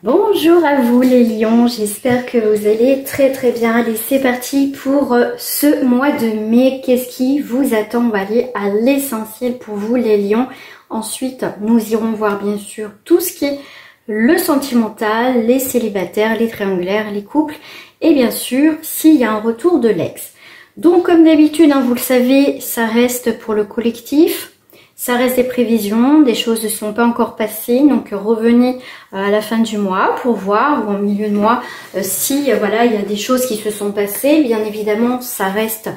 Bonjour à vous les lions, j'espère que vous allez très bien. Allez, c'est parti pour ce mois de mai. Qu'est-ce qui vous attend? On va aller à l'essentiel pour vous les lions. Ensuite, nous irons voir bien sûr tout ce qui est le sentimental, les célibataires, les triangulaires, les couples et bien sûr s'il y a un retour de l'ex. Donc comme d'habitude, vous le savez, ça reste pour le collectif. Ça reste des prévisions, des choses ne sont pas encore passées, donc revenez à la fin du mois pour voir, ou en milieu de mois, si voilà, il y a des choses qui se sont passées. Bien évidemment, ça reste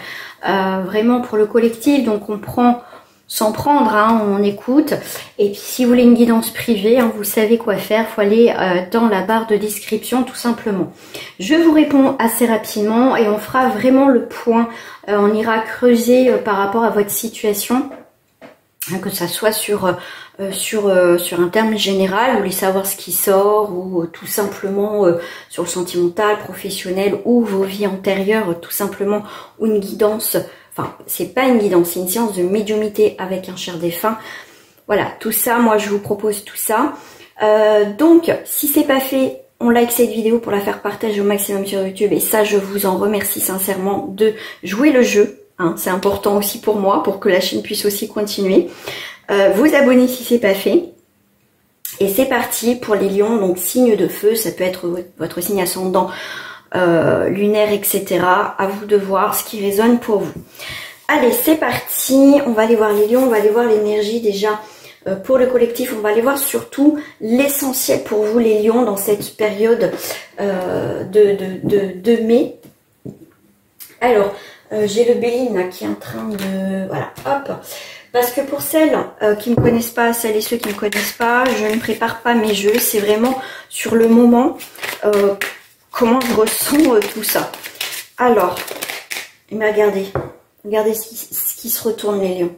vraiment pour le collectif, donc on prend sans prendre, on écoute. Et puis si vous voulez une guidance privée, vous savez quoi faire, il faut aller dans la barre de description tout simplement. Je vous réponds assez rapidement et on fera vraiment le point, on ira creuser par rapport à votre situation. Que ça soit sur un terme général, vous voulez savoir ce qui sort, ou tout simplement sur le sentimental, professionnel, ou vos vies antérieures, tout simplement, ou une guidance, enfin, c'est pas une guidance, c'est une séance de médiumnité avec un cher défunt. Voilà, tout ça, moi je vous propose tout ça. Donc, si c'est pas fait, on like cette vidéo pour la faire partager au maximum sur YouTube, et ça, je vous en remercie sincèrement de jouer le jeu. C'est important aussi pour moi, pour que la chaîne puisse aussi continuer. Vous abonner si c'est pas fait. Et c'est parti pour les lions, donc signe de feu, ça peut être votre signe ascendant, lunaire, etc. À vous de voir ce qui résonne pour vous. Allez, c'est parti, on va aller voir les lions, on va aller voir l'énergie déjà pour le collectif. On va aller voir surtout l'essentiel pour vous les lions dans cette période de mai. Alors, j'ai le Béline là, qui est en train de... Voilà, hop. Parce que pour celles qui ne me connaissent pas, celles et ceux qui ne me connaissent pas, je ne prépare pas mes jeux. C'est vraiment sur le moment comment je ressens tout ça. Alors, mais regardez ce qui se retourne les lions.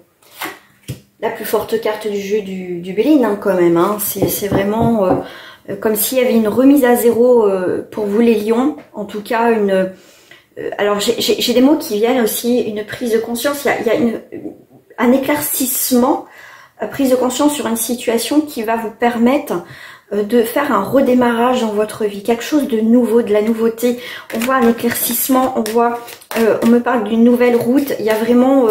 La plus forte carte du jeu du Béline quand même. C'est vraiment comme s'il y avait une remise à zéro pour vous les lions. En tout cas, une... alors j'ai des mots qui viennent aussi, une prise de conscience, il y a un éclaircissement, prise de conscience sur une situation qui va vous permettre de faire un redémarrage dans votre vie, quelque chose de nouveau, de la nouveauté. On voit un éclaircissement, on me parle d'une nouvelle route, il y a vraiment,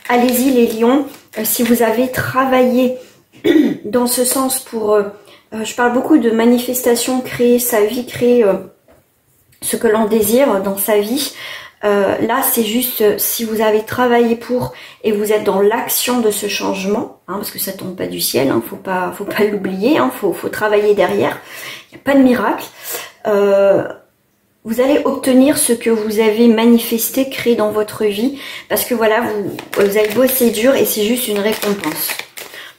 allez-y les lions, si vous avez travaillé dans ce sens pour, je parle beaucoup de manifestation, créer sa vie, créer... ce que l'on désire dans sa vie. Là, c'est juste si vous avez travaillé pour et vous êtes dans l'action de ce changement, parce que ça tombe pas du ciel, faut pas l'oublier, faut travailler derrière. Il n'y a pas de miracle. Vous allez obtenir ce que vous avez manifesté, créé dans votre vie, parce que voilà, vous avez bossé dur et c'est juste une récompense.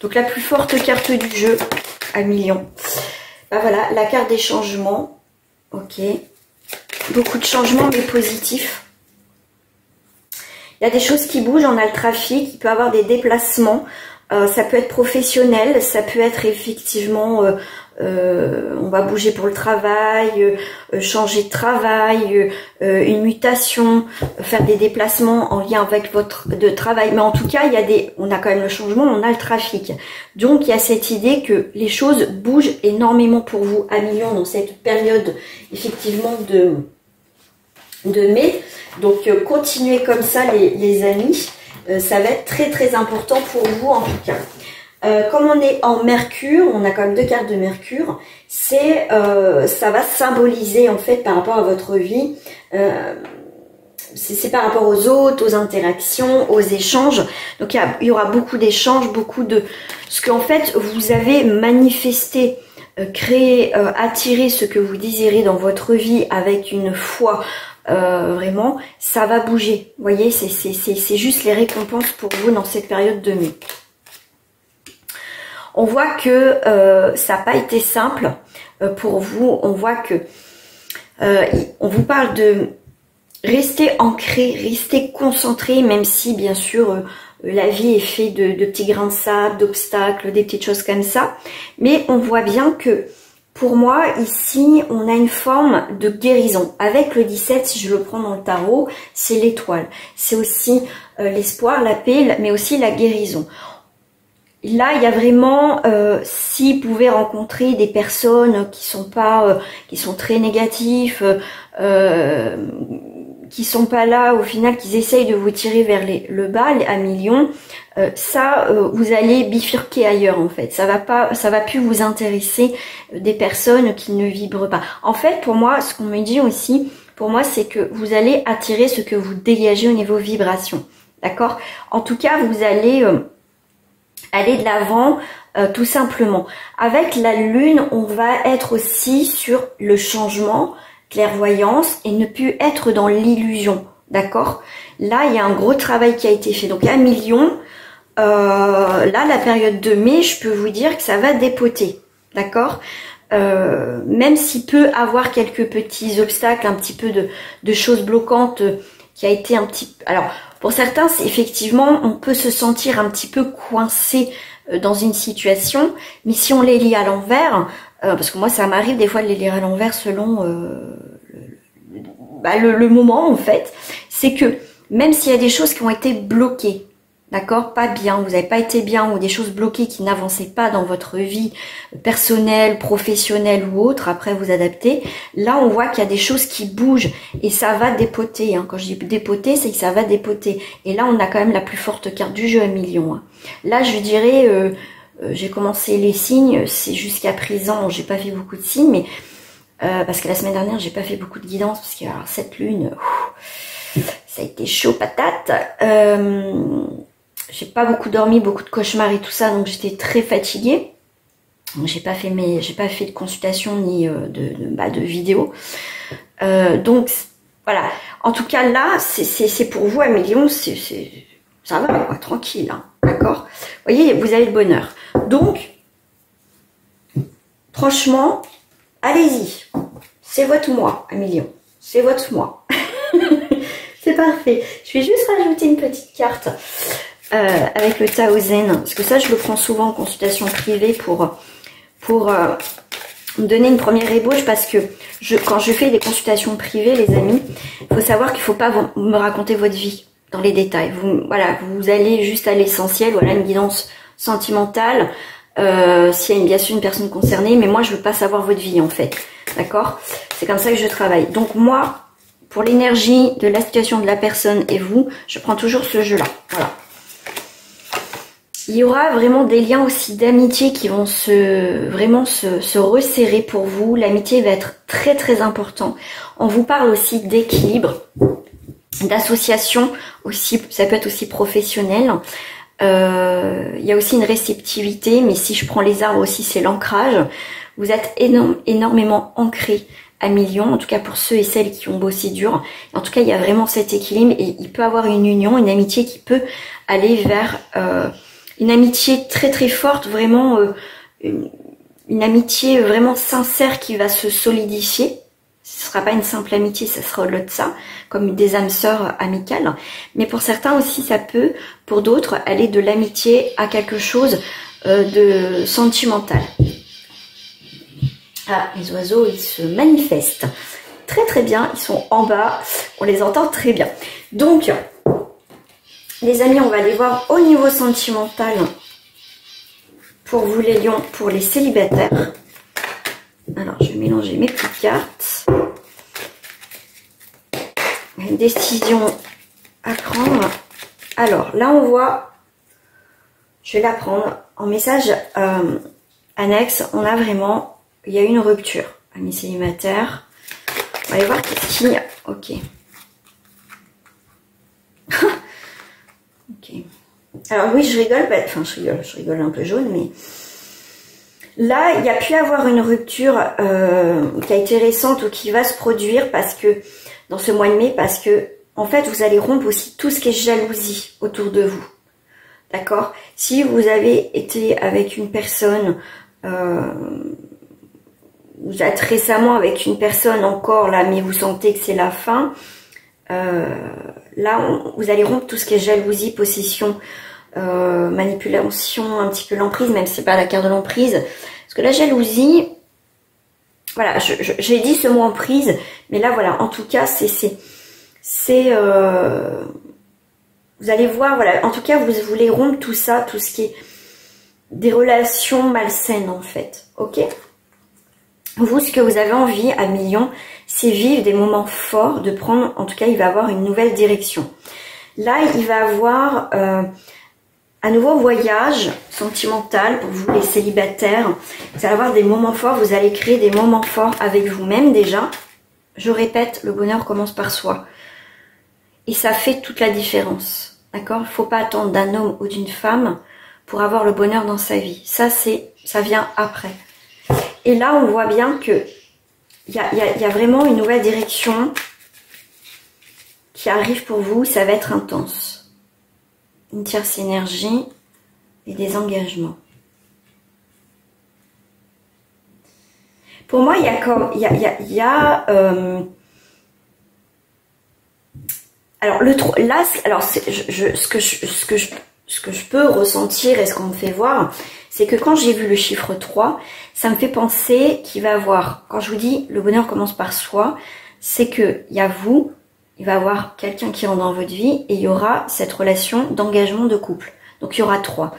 Donc la plus forte carte du jeu à millions. Voilà, la carte des changements. Ok. Beaucoup de changements, mais positifs. Il y a des choses qui bougent, on a le trafic, il peut y avoir des déplacements. Ça peut être professionnel, ça peut être effectivement, on va bouger pour le travail, changer de travail, une mutation, faire des déplacements en lien avec votre travail. Mais en tout cas, on a quand même le changement, on a le trafic. Donc, il y a cette idée que les choses bougent énormément pour vous à millions dans cette période, effectivement, de mai. Donc continuez comme ça les amis, ça va être très important pour vous en tout cas. Comme on est en Mercure, on a quand même deux cartes de Mercure, ça va symboliser en fait par rapport à votre vie, c'est par rapport aux autres, aux interactions, aux échanges. Donc il y aura beaucoup d'échanges, beaucoup de ce qu'en fait vous avez manifesté, créé, attiré ce que vous désirez dans votre vie avec une foi. Vraiment, ça va bouger. Vous voyez, c'est juste les récompenses pour vous dans cette période de mai. On voit que ça n'a pas été simple pour vous. On voit que on vous parle de rester ancré, rester concentré, même si bien sûr la vie est faite de petits grains de sable, d'obstacles, des petites choses comme ça. Mais on voit bien que pour moi, ici, on a une forme de guérison. Avec le 17, si je le prends dans le tarot, c'est l'étoile. C'est aussi l'espoir, la paix, mais aussi la guérison. là, il y a vraiment, si vous pouvez rencontrer des personnes qui sont pas, qui sont très négatifs, qui sont pas là au final, qui essayent de vous tirer vers le bas, à millions, vous allez bifurquer ailleurs en fait. Ça va plus vous intéresser des personnes qui ne vibrent pas. En fait, pour moi, ce qu'on me dit aussi, pour moi, c'est que vous allez attirer ce que vous dégagez au niveau vibration. D'accord? En tout cas, vous allez aller de l'avant tout simplement. Avec la lune, on va être aussi sur le changement, clairvoyance et ne plus être dans l'illusion. D'accord? Là, il y a un gros travail qui a été fait. Donc, à million, là, la période de mai, je peux vous dire que ça va dépoter. D'accord? Même s'il peut avoir quelques petits obstacles, un petit peu de choses bloquantes qui a été un petit... Alors, pour certains, effectivement, on peut se sentir un petit peu coincé dans une situation, mais si on les lit à l'envers, parce que moi, ça m'arrive des fois de les lire à l'envers selon le moment, en fait, c'est que même s'il y a des choses qui ont été bloquées, d'accord, pas bien, vous n'avez pas été bien, ou des choses bloquées qui n'avançaient pas dans votre vie personnelle, professionnelle ou autre, après vous adaptez, là on voit qu'il y a des choses qui bougent et ça va dépoter. Hein. Quand je dis dépoter, c'est que ça va dépoter. Et là on a quand même la plus forte carte du jeu à million. Hein. Là je dirais, j'ai commencé les signes, c'est jusqu'à présent, j'ai pas fait beaucoup de signes, mais parce que la semaine dernière j'ai pas fait beaucoup de guidance, parce qu'il y a cette lune, ça a été chaud patate. J'ai pas beaucoup dormi, beaucoup de cauchemars et tout ça, donc j'étais très fatiguée. J'ai pas fait de consultation ni de vidéo. Donc voilà. En tout cas là, c'est pour vous à million, ça va quoi, tranquille, hein, d'accord. Vous voyez, vous avez le bonheur. Donc franchement, allez-y, c'est votre mois à million, c'est votre mois. C'est parfait. Je vais juste rajouter une petite carte. Avec le Tao Zen, parce que ça je le prends souvent en consultation privée pour me donner une première ébauche, parce que quand je fais des consultations privées, les amis, il faut savoir qu'il ne faut pas me raconter votre vie dans les détails. Vous allez juste à l'essentiel, voilà, une guidance sentimentale, s'il y a bien sûr une personne concernée, mais moi je veux pas savoir votre vie en fait, d'accord? C'est comme ça que je travaille. Donc moi, pour l'énergie de la situation de la personne et vous, je prends toujours ce jeu-là, voilà. Il y aura vraiment des liens aussi d'amitié qui vont se resserrer pour vous. L'amitié va être très très important. On vous parle aussi d'équilibre, d'association aussi, ça peut être aussi professionnel. Il y a aussi une réceptivité, mais si je prends les arbres aussi, c'est l'ancrage. Vous êtes énormément ancré à million, en tout cas pour ceux et celles qui ont bossé dur. En tout cas, il y a vraiment cet équilibre et il peut y avoir une union, une amitié qui peut aller vers... une amitié très très forte, vraiment une amitié vraiment sincère qui va se solidifier. Ce ne sera pas une simple amitié, ça sera au-delà de ça, comme des âmes sœurs amicales. Mais pour certains aussi, ça peut, pour d'autres, aller de l'amitié à quelque chose de sentimental. Ah, les oiseaux, ils se manifestent. Très très bien, ils sont en bas, on les entend très bien. Donc... les amis, on va aller voir au niveau sentimental pour vous les lions, pour les célibataires. Alors, je vais mélanger mes petites cartes. Une décision à prendre. Alors, là, on voit, je vais la prendre en message annexe. On a vraiment, il y a une rupture. Amis célibataires. On va aller voir qu'est-ce qu'il y a. Ok. Ok. Alors oui, je rigole, enfin je rigole un peu jaune, mais là, il y a pu avoir une rupture qui a été récente ou qui va se produire parce que dans ce mois de mai, parce que en fait, vous allez rompre aussi tout ce qui est jalousie autour de vous. D'accord? Si vous avez été avec une personne, vous êtes récemment avec une personne encore là, mais vous sentez que c'est la fin. Là, vous allez rompre tout ce qui est jalousie, possession, manipulation, un petit peu l'emprise, même si c'est pas la carte de l'emprise. Parce que la jalousie, voilà, j'ai dit ce mot emprise, mais là, voilà, en tout cas, vous allez voir, voilà, en tout cas, vous voulez rompre tout ça, tout ce qui est des relations malsaines en fait, ok? Vous, ce que vous avez envie à Million, c'est vivre des moments forts, de prendre, en tout cas, il va avoir une nouvelle direction. Là, il va avoir un nouveau voyage sentimental pour vous, les célibataires. Vous allez avoir des moments forts, vous allez créer des moments forts avec vous-même déjà. Je répète, le bonheur commence par soi. Et ça fait toute la différence, d'accord? Il ne faut pas attendre d'un homme ou d'une femme pour avoir le bonheur dans sa vie. Ça vient après. Et là, on voit bien que il y a vraiment une nouvelle direction qui arrive pour vous. Ça va être intense. Une tierce énergie et des engagements. Pour moi, il y a comme alors là, alors ce que je peux ressentir et ce qu'on me fait voir, c'est que quand j'ai vu le chiffre 3, ça me fait penser qu'il va avoir, quand je vous dis le bonheur commence par soi, c'est que il y a vous, il va y avoir quelqu'un qui rentre dans votre vie et il y aura cette relation d'engagement de couple. Donc il y aura 3.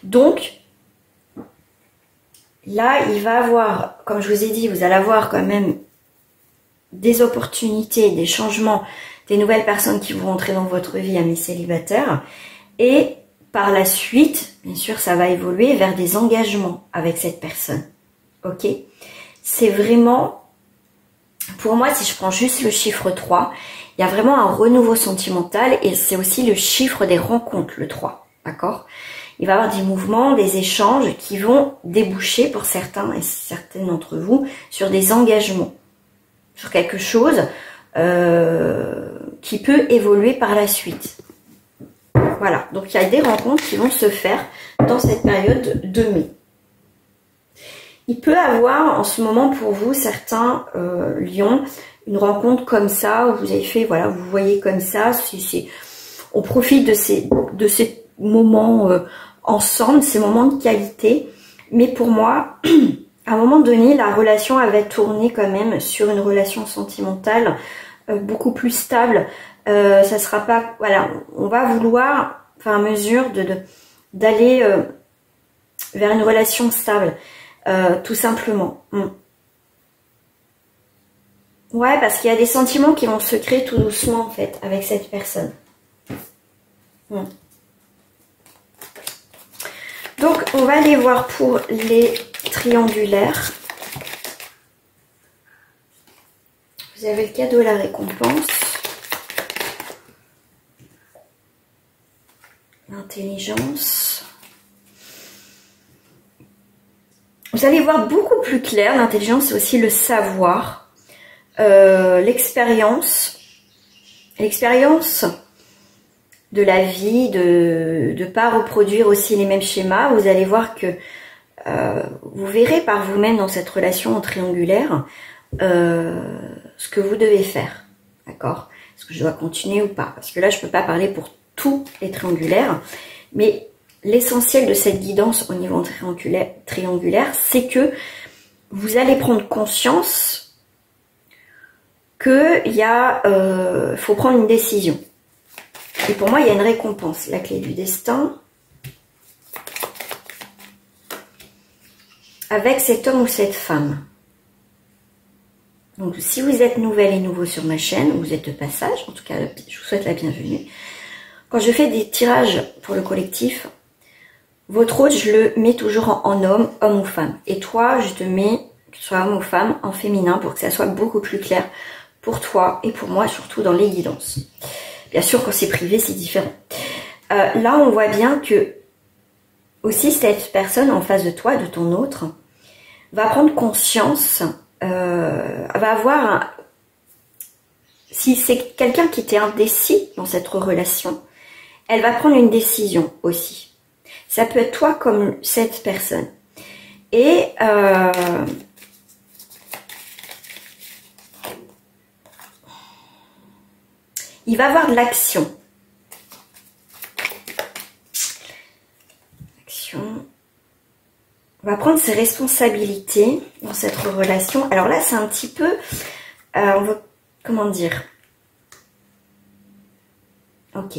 Donc là, il va avoir, comme je vous ai dit, vous allez avoir quand même des opportunités, des changements, des nouvelles personnes qui vont rentrer dans votre vie, amis célibataires. Et par la suite, bien sûr, ça va évoluer vers des engagements avec cette personne. Ok? C'est vraiment, pour moi, si je prends juste le chiffre 3, il y a vraiment un renouveau sentimental et c'est aussi le chiffre des rencontres, le 3. D'accord? Il va y avoir des mouvements, des échanges qui vont déboucher pour certains et certaines d'entre vous sur des engagements, sur quelque chose qui peut évoluer par la suite. Voilà, donc il y a des rencontres qui vont se faire dans cette période de mai. Il peut avoir en ce moment pour vous, certains lions, une rencontre comme ça, où vous avez fait, voilà, vous voyez comme ça, on profite de ces moments ensemble, ces moments de qualité. Mais pour moi, à un moment donné, la relation avait tourné quand même sur une relation sentimentale beaucoup plus stable. Ça sera pas, voilà, on va vouloir, enfin à mesure d'aller vers une relation stable, tout simplement. Ouais, parce qu'il y a des sentiments qui vont se créer tout doucement en fait avec cette personne. Donc on va aller voir pour les triangulaires. Vous avez le cadeau et la récompense. L'intelligence. Vous allez voir beaucoup plus clair. L'intelligence, c'est aussi le savoir, l'expérience. L'expérience de la vie, de ne pas reproduire aussi les mêmes schémas. Vous allez voir que vous verrez par vous-même dans cette relation triangulaire ce que vous devez faire. D'accord? Est-ce que je dois continuer ou pas? Parce que là, je ne peux pas parler pour tous les triangulaires, mais l'essentiel de cette guidance au niveau triangulaire, c'est que vous allez prendre conscience qu'il faut prendre une décision. Et pour moi, il y a une récompense, la clé du destin, avec cet homme ou cette femme. Donc, si vous êtes nouvelle et nouveau sur ma chaîne, vous êtes de passage, en tout cas, je vous souhaite la bienvenue. Quand je fais des tirages pour le collectif, votre hôte, je le mets toujours en homme ou femme. Et toi, je te mets, que ce soit homme ou femme, en féminin pour que ça soit beaucoup plus clair pour toi et pour moi, surtout dans les guidances. Bien sûr, quand c'est privé, c'est différent. Là, on voit bien que aussi cette personne en face de toi, de ton autre, va prendre conscience, va avoir, si c'est quelqu'un qui était indécis dans cette relation, elle va prendre une décision aussi. Ça peut être toi comme cette personne. Et il va avoir de l'action. Action. On va prendre ses responsabilités dans cette relation. Alors là, c'est un petit peu, comment dire? Ok.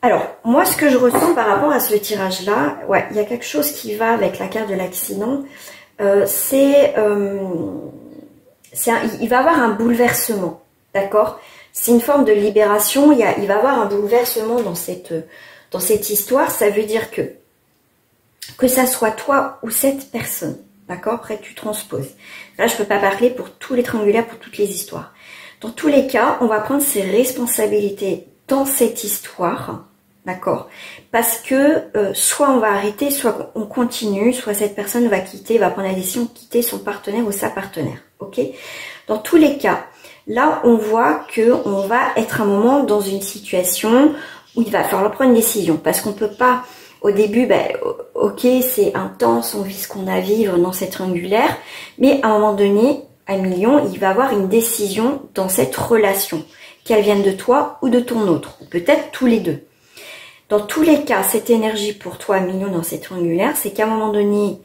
Alors, moi, ce que je ressens par rapport à ce tirage-là, ouais, il y a quelque chose qui va avec la carte de l'accident. Il va avoir un bouleversement, d'accord? C'est une forme de libération. Il va avoir un bouleversement dans cette histoire. Ça veut dire que ça soit toi ou cette personne, d'accord? Après, tu transposes. Là, je peux pas parler pour tous les triangulaires, pour toutes les histoires. Dans tous les cas, on va prendre ses responsabilités dans cette histoire, d'accord? Parce que soit on va arrêter, soit on continue, soit cette personne va prendre la décision de quitter son partenaire ou sa partenaire, ok? Dans tous les cas, là, on voit qu'on va être un moment dans une situation où il va falloir prendre une décision, parce qu'on peut pas, au début, ok, c'est intense, on vit ce qu'on a à vivre dans cette triangulaire, mais à un moment donné, à million, il va avoir une décision dans cette relation, qu'elle vienne de toi ou de ton autre, peut-être tous les deux. Dans tous les cas, cette énergie pour toi, million, dans cette triangulaire, c'est qu'à un moment donné,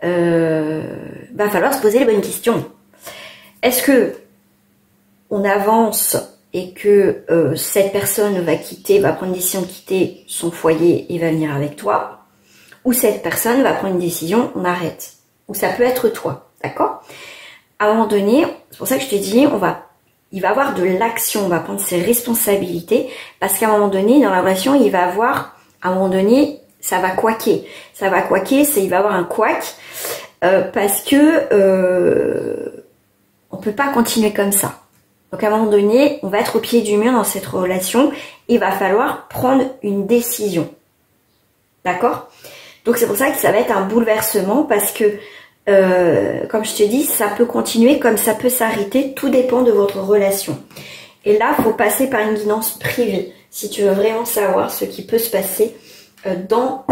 va falloir se poser les bonnes questions. Est-ce que on avance et que cette personne va prendre une décision de quitter son foyer et va venir avec toi, ou cette personne va prendre une décision, on arrête, ou ça peut être toi, d'accord? À un moment donné, c'est pour ça que je te dis, il va avoir de l'action, on va prendre ses responsabilités, parce qu'à un moment donné, dans la relation, il va avoir, à un moment donné, ça va couaquer. Ça va couaquer, il va avoir un couac, parce que on peut pas continuer comme ça. Donc à un moment donné, on va être au pied du mur dans cette relation, il va falloir prendre une décision. D'accord? Donc c'est pour ça que ça va être un bouleversement, parce que comme je te dis, ça peut continuer comme ça peut s'arrêter, tout dépend de votre relation. Et là, il faut passer par une guidance privée, si tu veux vraiment savoir ce qui peut se passer dans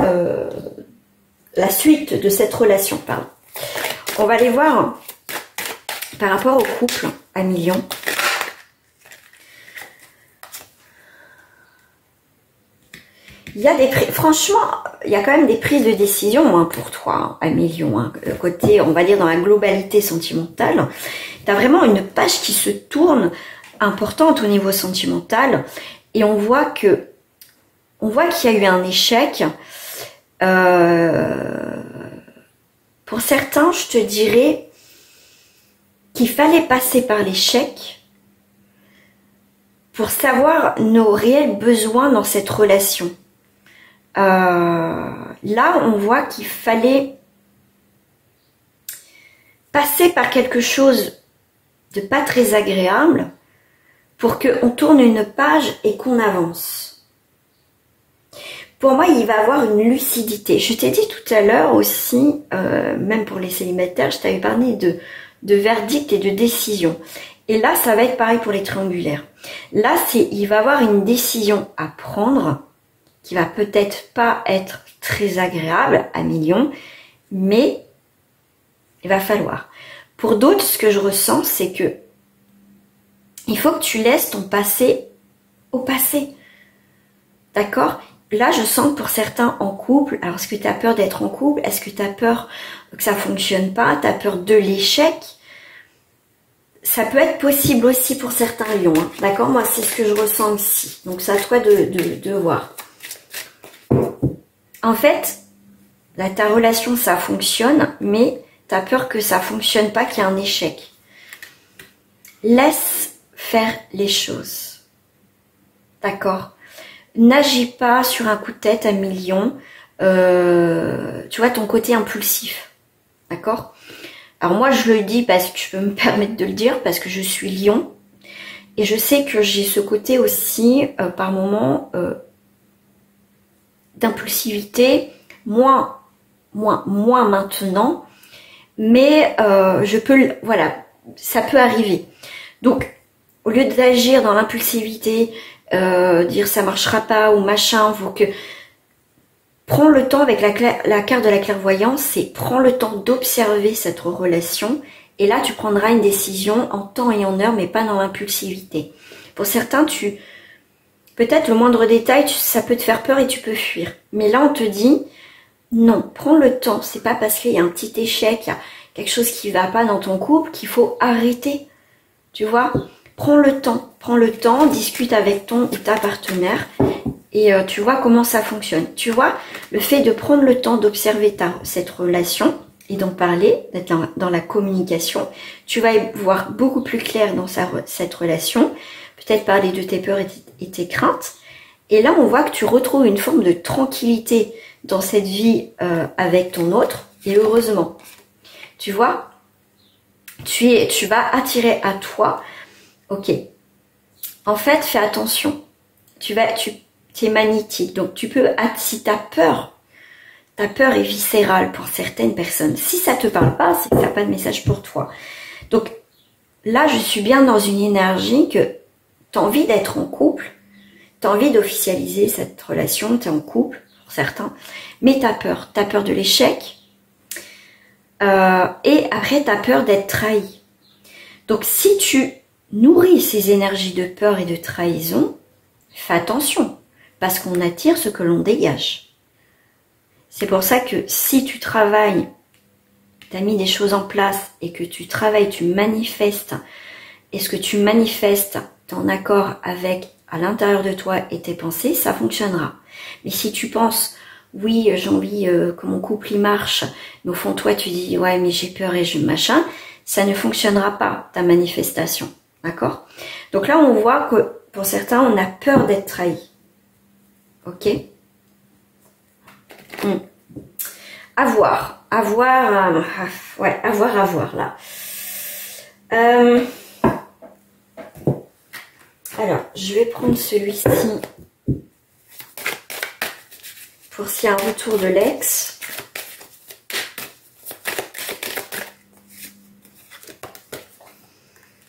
la suite de cette relation. Pardon. On va aller voir par rapport au couple à million. Il y a franchement, il y a quand même des prises de décision pour toi, à million. Côté, on va dire, dans la globalité sentimentale. Tu as vraiment une page qui se tourne importante au niveau sentimental. Et on voit qu'il y a eu un échec. Pour certains, je te dirais qu'il fallait passer par l'échec pour savoir nos réels besoins dans cette relation. Là, on voit qu'il fallait passer par quelque chose de pas très agréable pour qu'on tourne une page et qu'on avance. Pour moi, il va avoir une lucidité. Je t'ai dit tout à l'heure aussi, même pour les célibataires, je t'avais parlé de verdict et de décision. Et là, ça va être pareil pour les triangulaires. Là, il va avoir une décision à prendre qui va peut-être pas être très agréable à million, mais il va falloir. Pour d'autres, ce que je ressens, c'est que il faut que tu laisses ton passé au passé. D'accord? Là, je sens que pour certains en couple, alors est-ce que tu as peur d'être en couple? Est-ce que tu as peur que ça fonctionne pas? Tu as peur de l'échec? Ça peut être possible aussi pour certains lions. Hein. D'accord? Moi, c'est ce que je ressens aussi. Donc, c'est à toi de voir. En fait, là, ta relation, ça fonctionne, mais tu as peur que ça fonctionne pas, qu'il y ait un échec. Laisse faire les choses. D'accord? N'agis pas sur un coup de tête à million. Tu vois, ton côté impulsif. D'accord? Alors moi, je le dis parce que je peux me permettre de le dire, parce que je suis lion. Et je sais que j'ai ce côté aussi, par moment, d'impulsivité, moins maintenant, mais voilà, ça peut arriver. Donc, au lieu d'agir dans l'impulsivité, dire ça marchera pas ou machin, faut que prends le temps avec la carte de la clairvoyance, c'est prends le temps d'observer cette relation et là tu prendras une décision en temps et en heure, mais pas dans l'impulsivité. Pour certains, peut-être le moindre détail, ça peut te faire peur et tu peux fuir. Mais là, on te dit, non, prends le temps. C'est pas parce qu'il y a un petit échec, il y a quelque chose qui va pas dans ton couple qu'il faut arrêter. Tu vois? Prends le temps, discute avec ton ou ta partenaire et tu vois comment ça fonctionne. Tu vois, le fait de prendre le temps d'observer cette relation et d'en parler, d'être dans la communication, tu vas y voir beaucoup plus clair dans cette relation, peut-être parler de tes peurs et tes craintes. Et là, on voit que tu retrouves une forme de tranquillité dans cette vie avec ton autre, et heureusement. Tu vois, tu vas attirer à toi, ok, en fait, fais attention, tu es magnétique, donc tu peux, si ta peur est viscérale pour certaines personnes, si ça te parle pas, c'est que ça n'a pas de message pour toi. Donc là, je suis bien dans une énergie que tu as envie d'être en couple, tu as envie d'officialiser cette relation, tu es en couple, pour certains, mais tu as peur de l'échec, et après, tu as peur d'être trahi. Donc, si tu nourris ces énergies de peur et de trahison, fais attention, parce qu'on attire ce que l'on dégage. C'est pour ça que si tu travailles, tu as mis des choses en place et que tu travailles, tu manifestes, et ce que tu manifestes, tu es en accord avec à l'intérieur de toi et tes pensées, ça fonctionnera. Mais si tu penses, oui, j'ai envie que mon couple y marche, mais au fond toi tu dis, ouais mais j'ai peur et je machin, ça ne fonctionnera pas ta manifestation, d'accord? Donc là on voit que pour certains on a peur d'être trahi, ok? À voir là. Alors je vais prendre celui-ci. Pour s'il y a un retour de l'ex.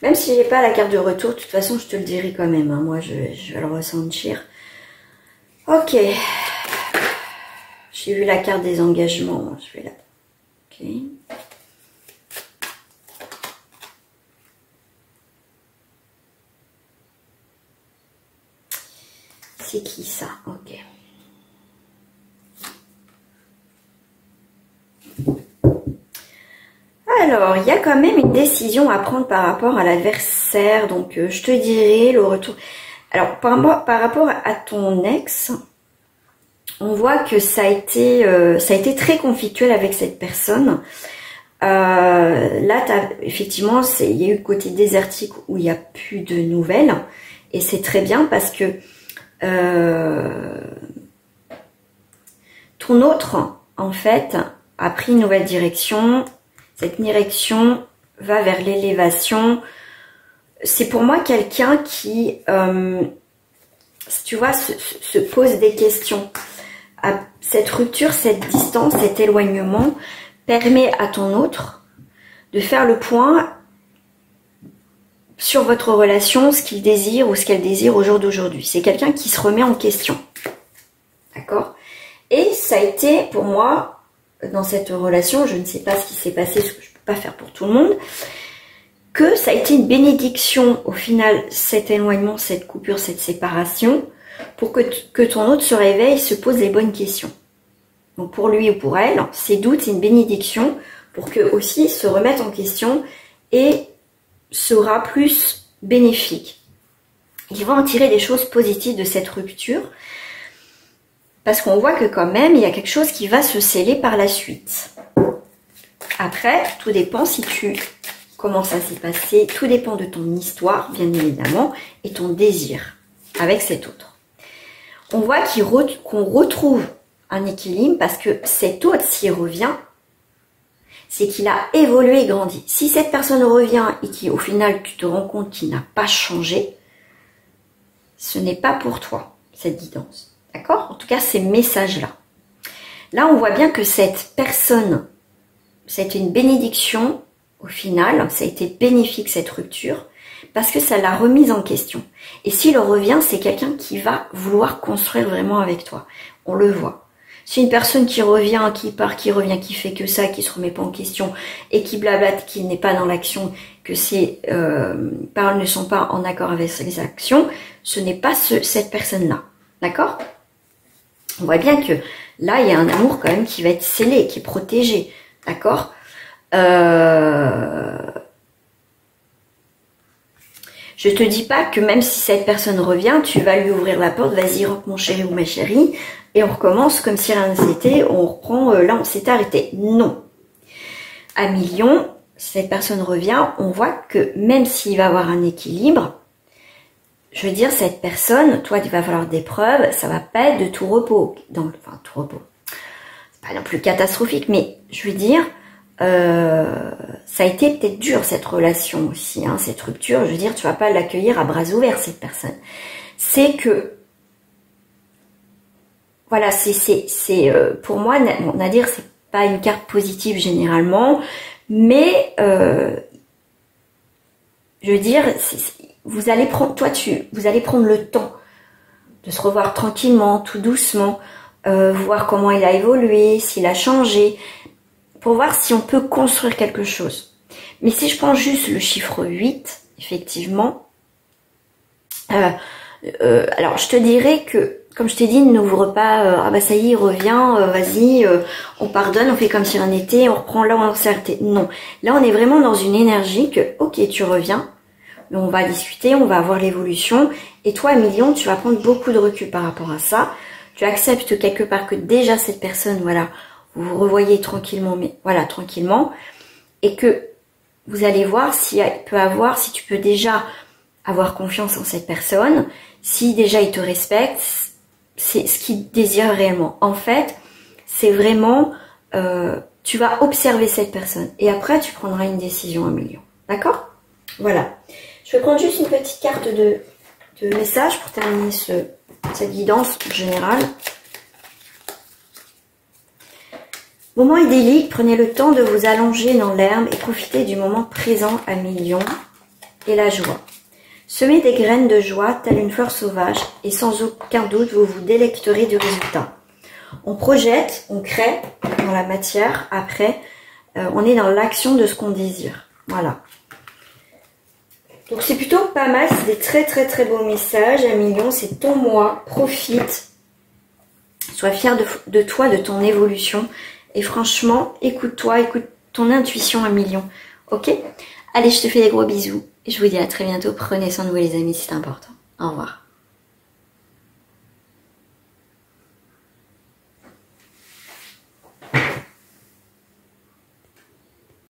Même si j'ai pas la carte de retour, de toute façon, je te le dirai quand même. Hein. Moi, je vais le ressentir. Ok. J'ai vu la carte des engagements. Je vais la... Ok. C'est qui ça? Ok. Alors, il y a quand même une décision à prendre par rapport à l'adversaire. Donc, je te dirai le retour. Alors, par rapport à ton ex, on voit que ça a été très conflictuel avec cette personne. Là, effectivement, il y a eu le côté désertique où il n'y a plus de nouvelles. Et c'est très bien parce que ton autre, en fait, a pris une nouvelle direction. Cette direction va vers l'élévation. C'est pour moi quelqu'un qui, tu vois, se pose des questions. Cette rupture, cette distance, cet éloignement permet à ton autre de faire le point sur votre relation, ce qu'il désire ou ce qu'elle désire au jour d'aujourd'hui. C'est quelqu'un qui se remet en question. D'accord? Et ça a été pour moi... dans cette relation, je ne sais pas ce qui s'est passé, ce que je ne peux pas faire pour tout le monde, que ça a été une bénédiction au final, cet éloignement, cette coupure, cette séparation, pour que ton autre se réveille, se pose les bonnes questions. Donc pour lui ou pour elle, ces doutes, c'est une bénédiction pour qu'eux aussi se remettent en question et sera plus bénéfique. Ils vont en tirer des choses positives de cette rupture, parce qu'on voit que quand même, il y a quelque chose qui va se sceller par la suite. Après, tout dépend comment ça s'est passé, tout dépend de ton histoire, bien évidemment, et ton désir avec cet autre. On voit qu'on retrouve un équilibre parce que cet autre, s'il revient, c'est qu'il a évolué et grandi. Si cette personne revient et qu'au final, tu te rends compte qu'il n'a pas changé, ce n'est pas pour toi, cette guidance. D'accord? En tout cas, ces messages-là. Là, on voit bien que cette personne, c'était une bénédiction au final. Ça a été bénéfique, cette rupture, parce que ça l'a remise en question. Et s'il revient, c'est quelqu'un qui va vouloir construire vraiment avec toi. On le voit. C'est une personne qui revient, qui part, qui revient, qui fait que ça, qui se remet pas en question et qui blablate, qui n'est pas dans l'action, que ses paroles ne sont pas en accord avec ses actions, ce n'est pas cette personne-là. D'accord? On voit bien que là, il y a un amour quand même qui va être scellé, qui est protégé. D'accord? Je te dis pas que même si cette personne revient, tu vas lui ouvrir la porte, vas-y rentre mon chéri ou ma chérie, et on recommence comme si rien n'était, on reprend, là on s'est arrêté. Non. À million, si cette personne revient, on voit que même s'il va avoir un équilibre, je veux dire, cette personne, toi, il va falloir des preuves, ça va pas être de tout repos. Enfin, tout repos. C'est pas non plus catastrophique, mais je veux dire, ça a été peut-être dur, cette relation aussi, hein, cette rupture. Je veux dire, tu vas pas l'accueillir à bras ouverts, cette personne. C'est que, voilà, pour moi, Nadir, c'est pas une carte positive généralement, mais, je veux dire, vous allez prendre, vous allez prendre le temps de se revoir tranquillement, tout doucement, voir comment il a évolué, s'il a changé, pour voir si on peut construire quelque chose. Mais si je prends juste le chiffre 8, effectivement, alors je te dirais que, comme je t'ai dit, n'ouvre pas, ah bah ça y est, il revient, vas-y, on pardonne, on fait comme si rien n'était, on reprend là où on s'est arrêté. Non, là on est vraiment dans une énergie que, ok, tu reviens, mais on va discuter, on va voir l'évolution, et toi, million, tu vas prendre beaucoup de recul par rapport à ça. Tu acceptes quelque part que déjà cette personne, voilà, vous vous revoyez tranquillement, mais voilà, tranquillement, et que vous allez voir si tu peux déjà avoir confiance en cette personne, si déjà il te respecte, c'est ce qu'il désire réellement. En fait, c'est vraiment, tu vas observer cette personne, et après tu prendras une décision à million. D'accord? Voilà. Je vais prendre juste une petite carte de message pour terminer cette guidance générale. Moment idyllique, prenez le temps de vous allonger dans l'herbe et profitez du moment présent à million et la joie. Semez des graines de joie telle une fleur sauvage et sans aucun doute vous vous délecterez du résultat. On projette, on crée dans la matière, après on est dans l'action de ce qu'on désire. Voilà. Donc c'est plutôt pas mal, c'est des très très très beaux messages à million, c'est ton moi, profite, sois fier de toi, de ton évolution. Et franchement, écoute-toi, écoute ton intuition à million. Ok? Allez, je te fais des gros bisous. Et je vous dis à très bientôt. Prenez soin de vous les amis, c'est important. Au revoir.